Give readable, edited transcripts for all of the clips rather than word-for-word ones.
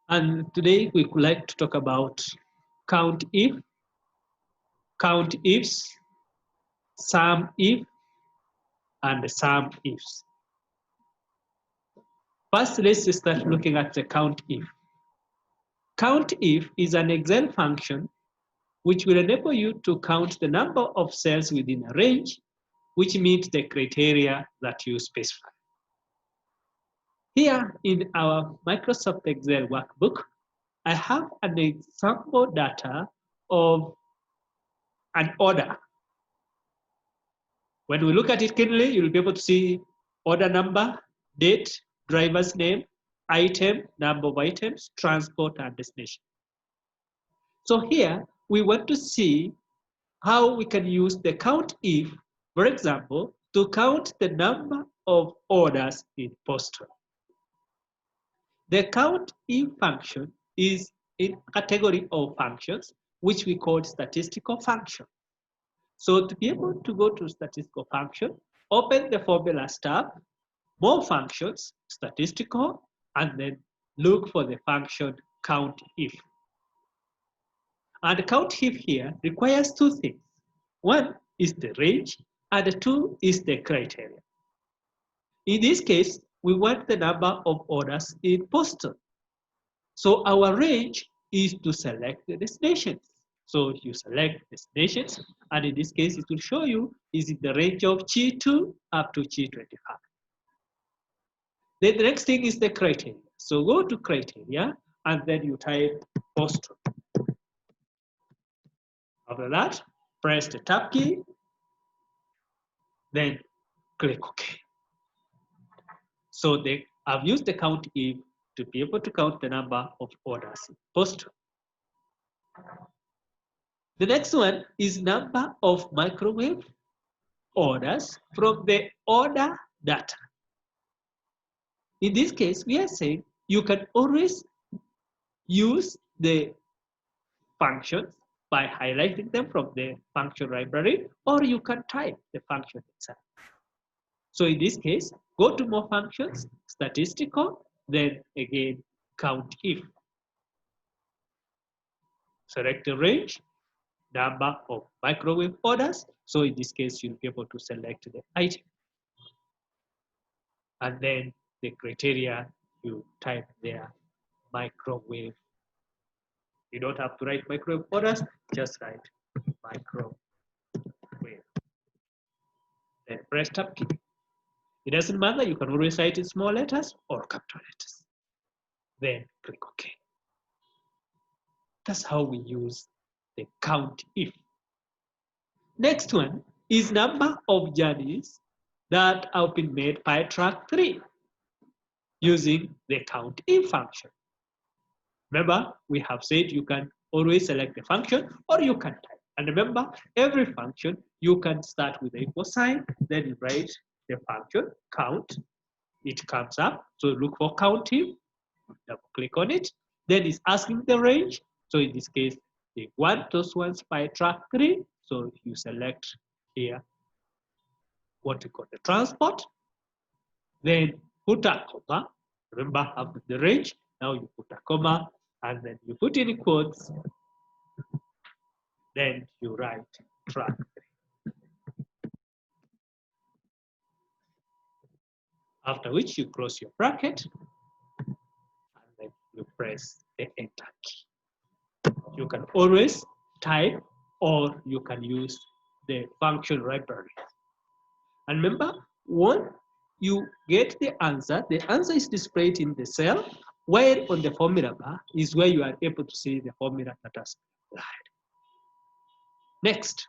And today we would like to talk about COUNTIF, COUNTIFs, SUMIF, and SUMIFS. First, let's start looking at the COUNTIF. COUNTIF is an Excel function which will enable you to count the number of cells within a range which meet the criteria that you specify. Here in our Microsoft Excel workbook, I have an example data of an order. When we look at it keenly, you'll be able to see order number, date, driver's name, item, number of items, transport, and destination. So here, we want to see how we can use the COUNTIF, for example, to count the number of orders in postal. The COUNTIF function is in a category of functions which we call statistical function. So to be able to go to statistical function, open the formulas tab, more functions, statistical, and then look for the function COUNTIF. And COUNTIF here requires two things. One is the range, and two is the criteria. In this case, we want the number of orders in postal. So our range is to select the destinations. So you select destinations, and in this case, it will show you is in the range of G2 up to G25. Then the next thing is the criteria. So go to criteria, and then you type postal. After that, press the tab key, then click OK. So I've used the COUNTIF to be able to count the number of orders in postal. The next one is number of microwave orders from the order data. In this case, we are saying you can always use the functions by highlighting them from the function library, or you can type the function itself. So in this case, go to more functions, statistical, then again COUNTIF. Select the range, number of microwave orders. So in this case, you'll be able to select the item. And then the criteria, you type there, microwave. You don't have to write microwave orders, just write microwave. Then press tab key. It doesn't matter, you can always write in small letters or capital letters. Then click OK. That's how we use the COUNTIF. Next one is number of journeys that have been made by track 3 using the COUNTIF function. Remember, we have said you can always select the function or you can type. And remember, every function you can start with the equal sign, then you write the function count. It comes up. So look for COUNTIF, double click on it. Then it's asking the range. So in this case, they want those ones by track 3. So you select here what you call the transport. Then put a comma. Remember, after the range, now you put a comma, and then you put in quotes. Then you write track 3. After which you close your bracket, and then you press the enter key. You can always type, or you can use the function library. And remember, when you get the answer is displayed in the cell, while on the formula bar is where you are able to see the formula that has been applied. Next,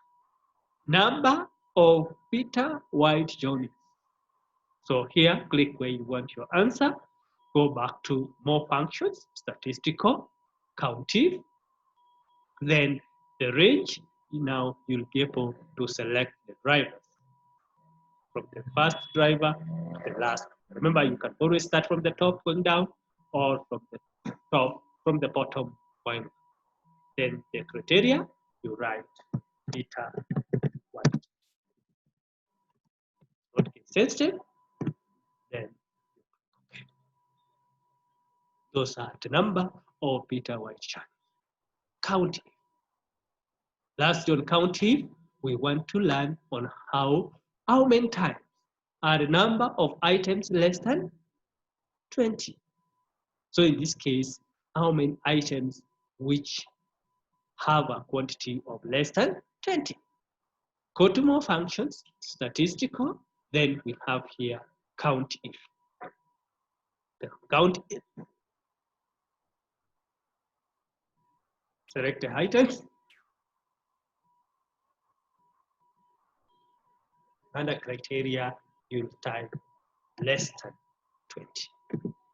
number of Peter White journeys. So here, click where you want your answer. Go back to more functions, statistical, COUNTIF, then the range. Now you'll be able to select the drivers from the first driver to the last. Remember, you can always start from the top going down, or from the top, from the bottom going up. Then the criteria, you write Peter White. Not case sensitive, then okay. Those are the number or Peter White. COUNTIF. Last on COUNTIF, we want to learn on how many times are the number of items less than 20. So in this case, how many items which have a quantity of less than 20? Go to more functions, statistical, then we have here COUNTIF. The COUNTIF. Select the items. Under criteria, you'll type less than 20.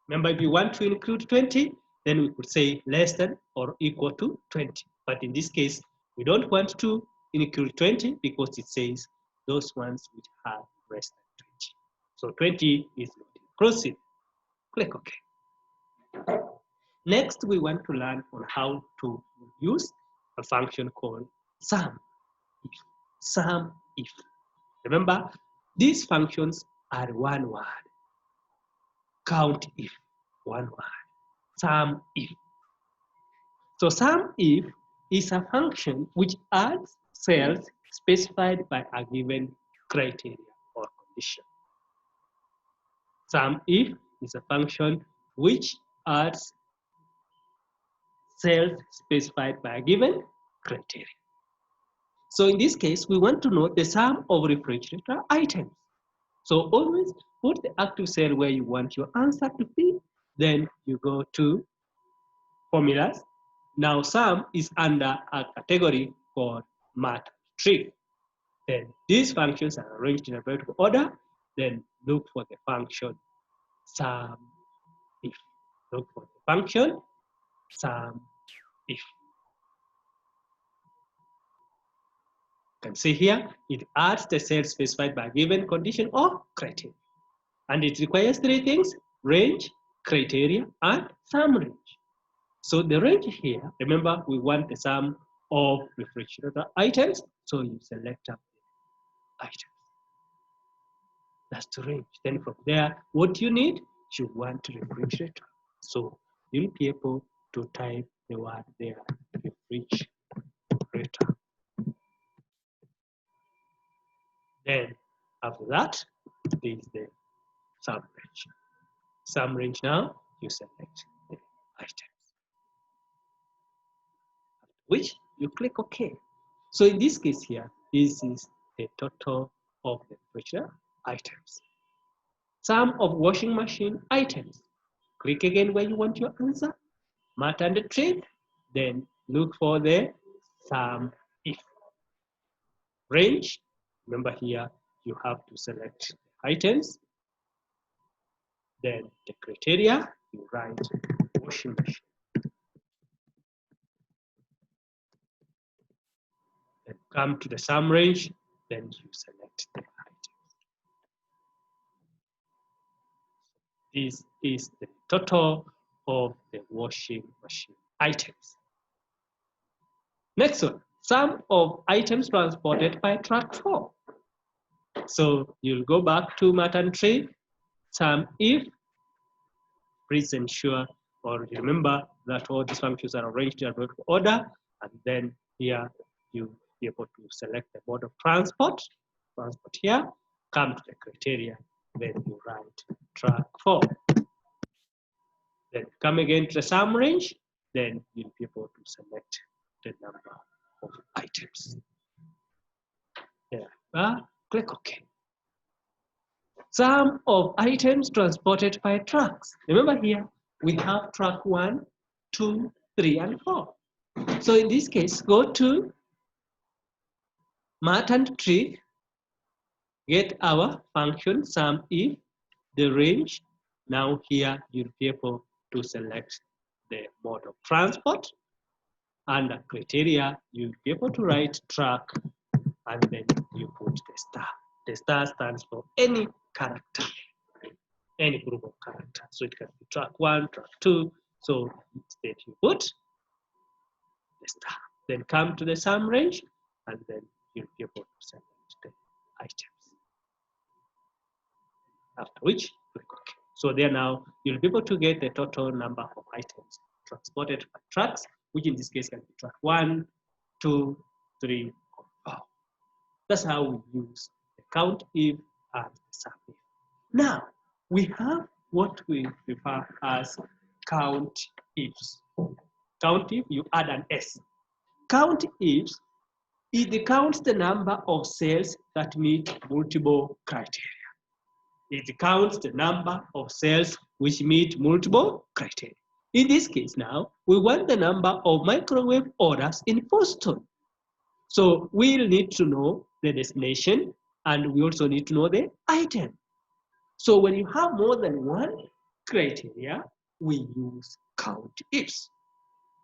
Remember, if you want to include 20, then we could say less than or equal to 20. But in this case, we don't want to include 20 because it says those ones which have less than 20. So 20 is not inclusive. Click OK. Next, we want to learn on how to use a function called SUMIFS. SUMIFS. Remember, these functions are one word. COUNTIF, one word. SUMIF. So SUMIF is a function which adds cells specified by a given criteria or condition. SUMIF is a function which adds cells specified by a given criteria. So in this case, we want to know the sum of refrigerator items. So always put the active cell where you want your answer to be. Then you go to formulas. Now sum is under a category called matrix. Then these functions are arranged in alphabetical order. Then look for the function SUMIF. Look for the function SUMIF. You can see here, it adds the cell specified by a given condition or criteria. And it requires three things: range, criteria, and sum range. So the range here, remember, we want the sum of refrigerator items. So you select up the items. That's the range. Then from there, what you need, you want refrigerator. So you'll be able to type the word there, refrigerator. Then after that, this is the sum range. Sum range now, you select the items. After which you click OK. So in this case here, this is the total of the refrigerator items. Sum of washing machine items. Click again where you want your answer. Mat and the trip. Then look for the SUMIF. Range. Remember here, you have to select items. Then the criteria, you write washing machine. Then come to the sum range, then you select the items. This is the total of the washing machine items. Next one, sum of items transported by truck 4. So you'll go back to mat and tree, SUMIF. Please ensure or remember that all these functions are arranged in alphabetical order, and then here you'll be able to select the mode of transport. Transport here, come to the criteria, then you write truck 4. Then come again to the sum range, then you'll be able to select the number of items. There, click OK. Sum of items transported by trucks. Remember here, we have truck 1, 2, 3, and 4. So in this case, go to mat and tree, get our function SUMIF, the range. Now here you'll be able to select the mode of transport. Under criteria, you'll be able to write truck, and then you put the star. The star stands for any character, any group of characters. So it can be truck 1, truck 2. So instead you put the star. Then come to the sum range, and then you'll be able to select the items. After which, click OK. So there now, you'll be able to get the total number of items transported by trucks, which in this case can be truck 1, 2, 3, or 4. That's how we use the COUNTIF and the SUMIFS. Now, we have what we refer as COUNTIFs. COUNTIF, you add an S. COUNTIFs, it counts the number of cells that meet multiple criteria. It counts the number of cells which meet multiple criteria. In this case now, we want the number of microwave orders in Boston. So we'll need to know the destination, and we also need to know the item. So when you have more than one criteria, we use COUNTIFs.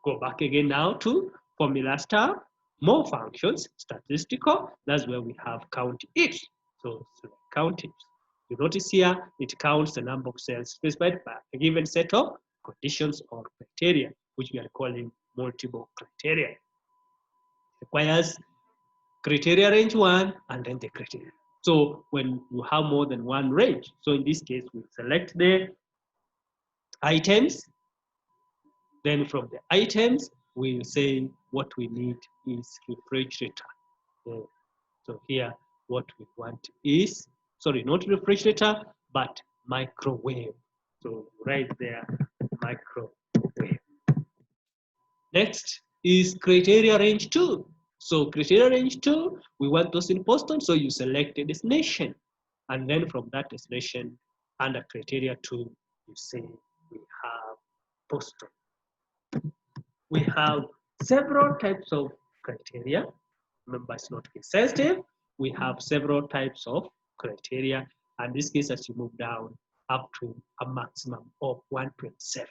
Go back again now to formula star, more functions, statistical, that's where we have COUNTIFs. So select COUNTIFs. You notice here, it counts the number of cells specified by a given set of conditions or criteria, which we are calling multiple criteria. It requires criteria range 1 and then the criteria. So when you have more than one range, so in this case, we select the items. Then from the items, we'll say what we need is refrigerator. So here, what we want is, sorry, not refrigerator, but microwave. So right there, microwave. Next is criteria range 2. So criteria range 2, we want those in Boston, so you select a destination. And then from that destination, under criteria 2, you say we have Boston. We have several types of criteria. Remember, it's not case sensitive. We have several types of criteria. And this case, as you move down up to a maximum of 1.7.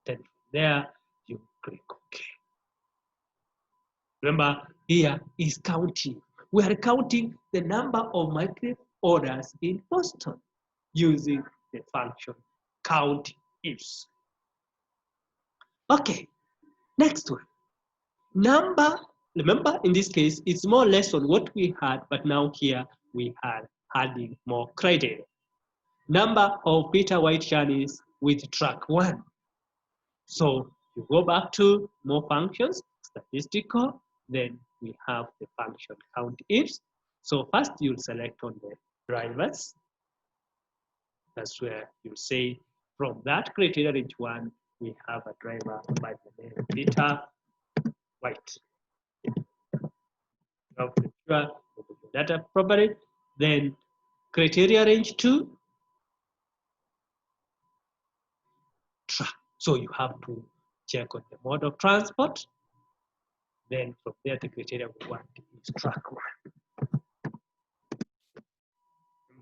Then from there, you click OK. Remember, here is counting. We are counting the number of microwave orders in Boston using the function COUNTIFs. Okay, next one. Number, remember in this case, it's more or less on what we had, but now here we are adding more criteria. Number of Peter White journeys with track 1. So you go back to more functions, statistical, then we have the function COUNTIFs. So first you'll select on the drivers. That's where you say from that criteria range 1, we have a driver by the name Peter White. Now, the data properly. Then criteria range 2, truck. So you have to check on the mode of transport. Then from there, the criteria we want is track 1.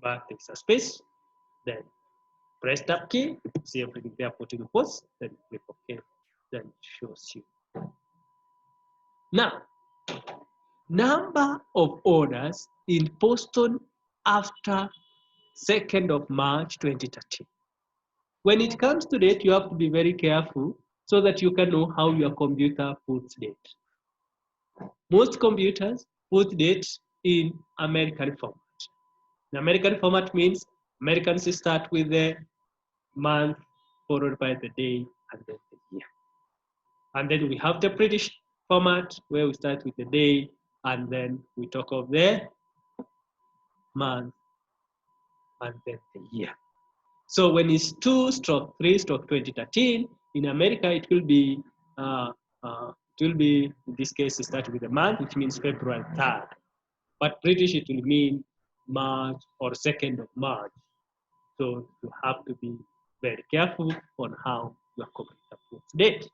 Remember, there's a space. Then press tab key, see everything there, putting pause, then click OK. Then it shows you. Now, number of orders in Boston after 2nd of March 2013. When it comes to date, you have to be very careful so that you can know how your computer puts date. Most computers put date in American format. The American format means Americans start with the month followed by the day and then the year. And then we have the British format where we start with the day and then we talk of the month and then the year. So when it's 2/3/2013, in America it will be in this case start with the month, which means February 3rd. But British it will mean March or 2nd of March. So you have to be very careful on how your computer puts date.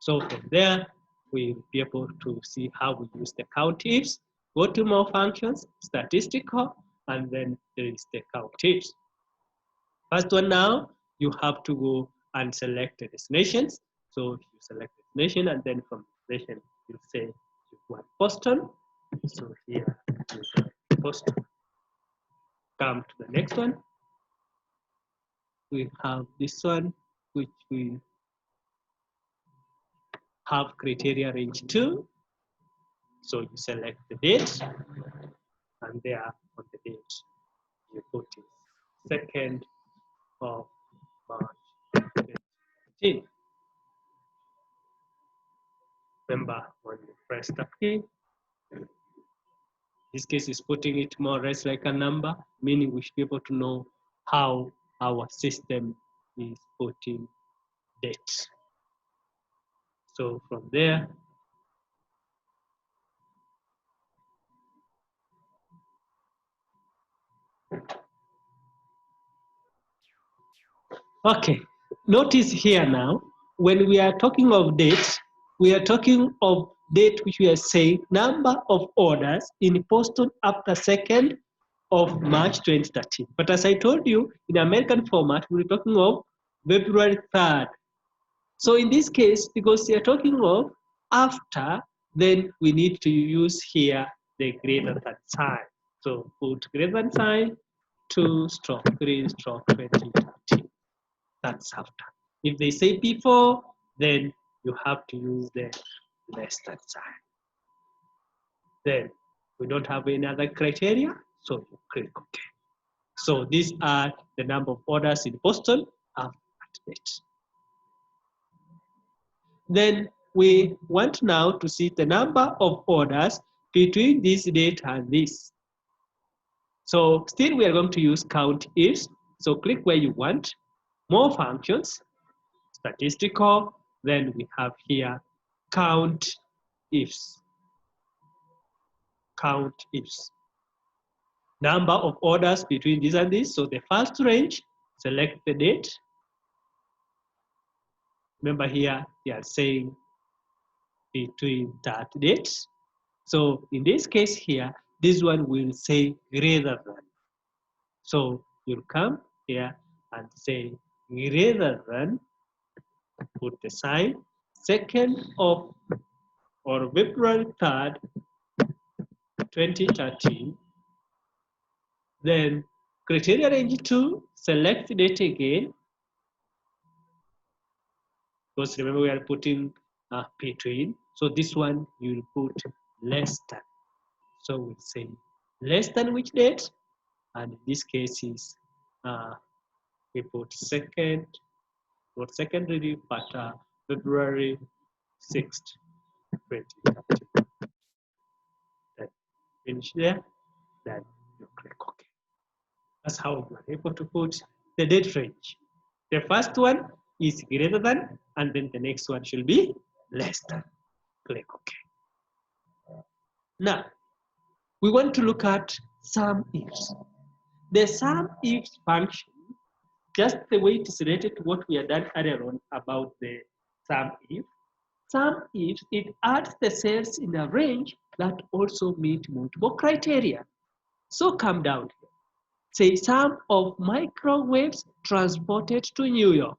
So from there, we'll be able to see how we use the COUNTIFs. Go to more functions, statistical, and then there is the COUNTIFs. First one now, you have to go and select the destinations. So you select destination, and then from destination, you say you want Boston. So here, you select Boston. Come to the next one. We have this one, which we have criteria range 2. So you select the date, and there on the date, you put it 2nd of March. 13. Remember, when you press the key, this case is putting it more or less like a number, meaning we should be able to know how our system is putting date. So from there, okay, notice here now, when we are talking of date, we are talking of date which we are saying number of orders in Boston after 2nd of March 2013. But as I told you, in American format, we're talking of February 3rd. So in this case, because we are talking of after, then we need to use here the greater than sign. So put greater than sign 2 stroke 3 stroke 2013. That's after. If they say before, then you have to use the less than sign. Then we don't have any other criteria, so you click OK. So these are the number of orders in Boston after that date. Then we want now to see the number of orders between this date and this. So still we are going to use COUNTIFs. So click where you want, more functions, statistical, then we have here COUNTIFs. COUNTIFs. Number of orders between this and this. So the first range, select the date. Remember here, they are saying between that date. So in this case here, this one will say greater than. So you'll come here and say greater than, put the sign, 2nd of or February 3rd, 2013. Then criteria range 2, select date again. Because remember we are putting between. So this one you will put less than. So we'll say less than which date? And in this case is we put second, not second really, but February 6th, 2013. Then finish there, then you click OK. That's how you are able to put the date range. The first one is greater than, and then the next one should be less than. Click OK. Now, we want to look at SUMIFS. The SUMIFS function, just the way it is related to what we had done earlier on about the SUMIF. SUMIFS, it adds the cells in a range that also meet multiple criteria. So come down here. Say sum of microwaves transported to New York.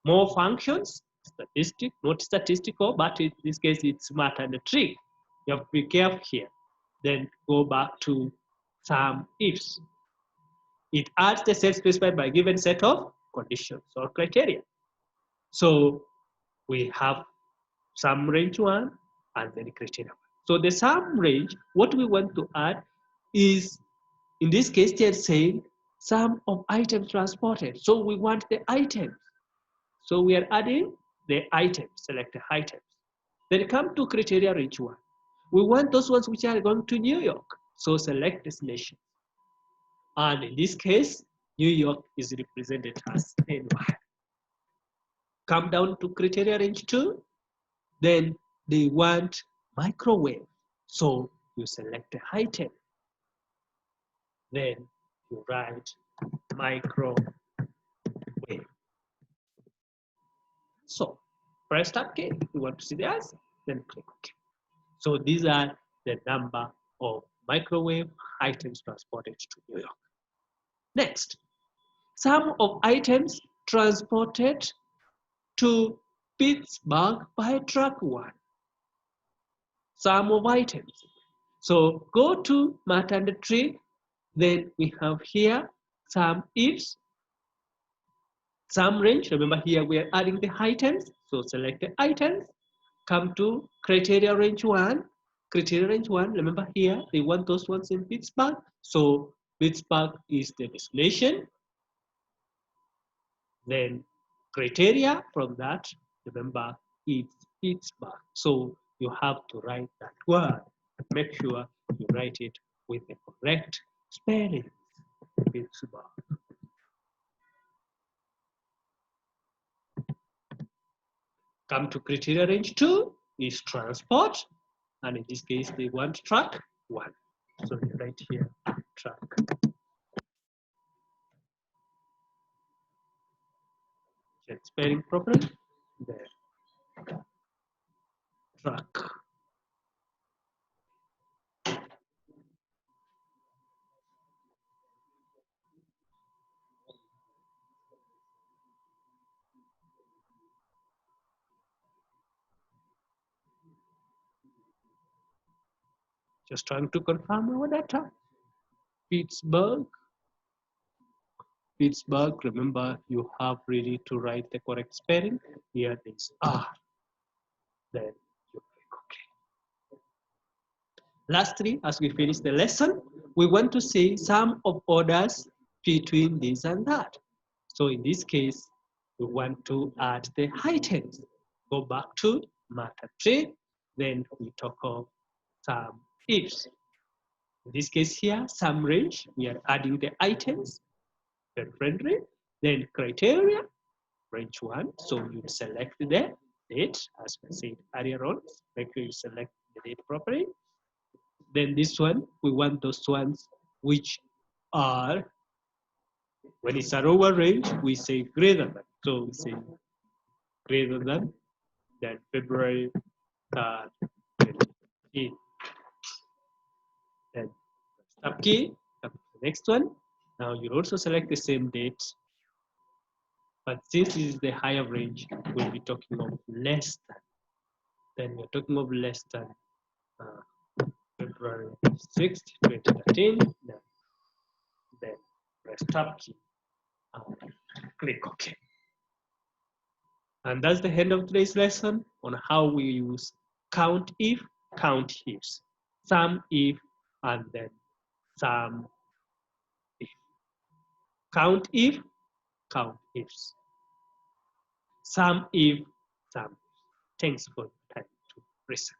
More functions, statistic, not statistical, but in this case it's matter and a trick. You have to be careful here. Then go back to SUMIFS. It adds the set specified by a given set of conditions or criteria. So we have sum range 1 and then criteria 1. So the sum range, what we want to add is, in this case, they're saying sum of items transported. So we want the items. So we are adding the items, select the items. Then come to criteria range 1. We want those ones which are going to New York. So select destination. And in this case, New York is represented as NY. Come down to criteria range 2. Then they want microwave. So you select the item. Then you write microwave. So press tab key. You want to see the answer, then click OK. So these are the number of microwave items transported to New York. Next, sum of items transported to Pittsburgh by truck 1. Sum of items. So go to math and trick. Then we have here SUMIFS, sum range. Remember here we are adding the items. So select the items. Come to criteria range 1. Criteria range 1. Remember here they want those ones in Pittsburgh. So Pittsburgh is the destination. Then criteria from that, remember, it's back. So you have to write that word. Make sure you write it with the correct spelling. It's back. Come to criteria range 2 is transport, and in this case they want track 1. So you write here track. Check spelling properly. There. Track. Just trying to confirm our data. Pittsburgh. Pittsburgh, remember you have really to write the correct spelling. Here is R. Then you click OK. Lastly, as we finish the lesson, we want to see some of orders between this and that. So in this case, we want to add the items. Go back to matter tree, then we talk of some ifs. In this case here, some range, we are adding the items, then friendly, then criteria, range 1. So you select the date, as we said earlier on. Make sure you select the date properly. Then this one, we want those ones which are, when it's a lower range, we say greater than. So we say greater than February 3rd, 2018. Then stop key, come to the next one. Now you also select the same date, but since this is the higher range, we'll be talking of less than. Then we're talking of less than February 6th, 2013. Then press tab key and click OK. And that's the end of today's lesson on how we use COUNTIF, COUNTIFs, SUMIF, and then SUMIF. COUNTIF, COUNTIFs. SUMIF, SUMIF. Thanks for your time to listen.